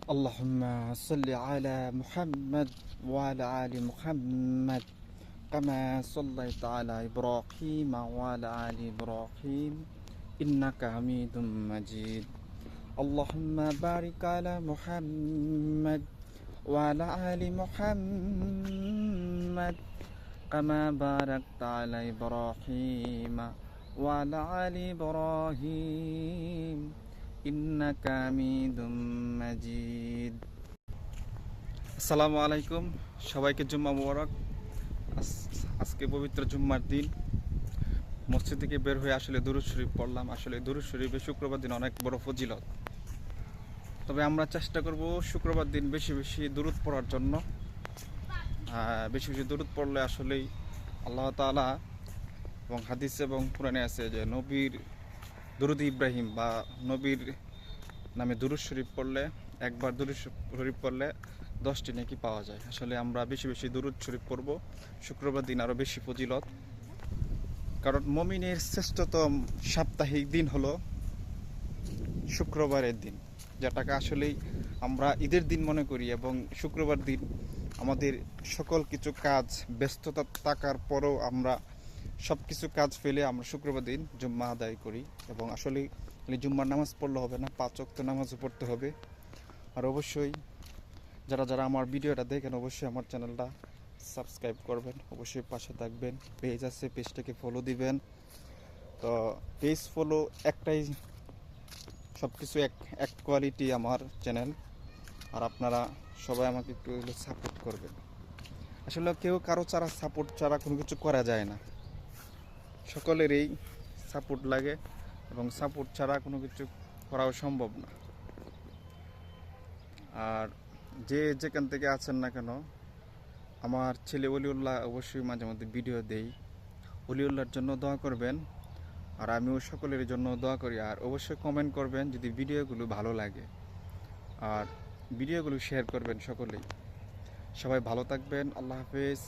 اللهم صل على محمد وعلى آل محمد كما صليت على إبراهيم وعلى آل إبراهيم إنك حميد مجيد. اللهم بارك على محمد وعلى آل محمد كما باركت على إبراهيم وعلى آل إبراهيم إنك حميد مجيد. আসসালামু আলাইকুম, সবাইকে জুম্মা মুবারক। আজকে পবিত্র জুম্মার দিন মসজিদ থেকে বের হয়ে আসলে দুরূদ শরীফ পড়লাম। আসলে দুরূদ শরীফে শুক্রবার দিন অনেক বড় ফজিলত। তবে আমরা চেষ্টা করব শুক্রবার দিন বেশি বেশি দুরূদ পড়ার জন্য। বেশি বেশি দুরূদ পড়লে আসলেই আল্লাহ তাআলা এবং হাদিস এবং কোরআনে আছে যে নবীর দুরূদ ইব্রাহিম বা নবীর নামে দুরূদ শরীফ পড়লে, একবার দুরূদ শরীফ পড়লে 10টি নেকি পাওয়া যায়। আসলে আমরা বেশি বেশি দুরূদ শরীফ পড়ব। শুক্রবার দিন আরও বেশি ফজিলত, কারণ মুমিনের শ্রেষ্ঠতম সাপ্তাহিক দিন হলো শুক্রবারের দিন, যেটাকে আসলেই আমরা ঈদের দিন মনে করি। এবং শুক্রবার দিন আমাদের সকল কিছু কাজ ব্যস্ততা থাকার পরেও আমরা সব কিছু কাজ ফেলে আমরা শুক্রবার দিন জুম্মা আদায় করি। এবং আসলেই জুম্মার নামাজ পড়লে হবে না, 5 ওয়াক্ত নামাজও পড়তে হবে। আর অবশ্যই যারা যারা আমার ভিডিওটা দেখেন অবশ্যই আমার চ্যানেলটা সাবস্ক্রাইব করবেন, অবশ্যই পাশে থাকবেন। পেজ আছে, পেজটাকে ফলো দিবেন। তো পেজ ফলো একটাই, সব কিছু এক কোয়ালিটি আমার চ্যানেল। আর আপনারা সবাই আমাকে একটু সাপোর্ট করবেন। আসলে কেউ কারো সাপোর্ট ছাড়া কোনো কিছু করা যায় না, সকলেরই সাপোর্ট লাগে এবং সাপোর্ট ছাড়া কোনো কিছু করাও সম্ভব না। আর যে যেখান থেকে আছেন না কেন, আমার ছেলে অলিউল্লাহ অবশ্যই মাঝে মধ্যে ভিডিও দেই, অলিউল্লাহর জন্য দোয়া করবেন। আর আমিও সকলের জন্য দোয়া করি। আর অবশ্যই কমেন্ট করবেন যদি ভিডিওগুলো ভালো লাগে, আর ভিডিওগুলো শেয়ার করবেন সকলেই। সবাই ভালো থাকবেন, আল্লাহ হাফেজ।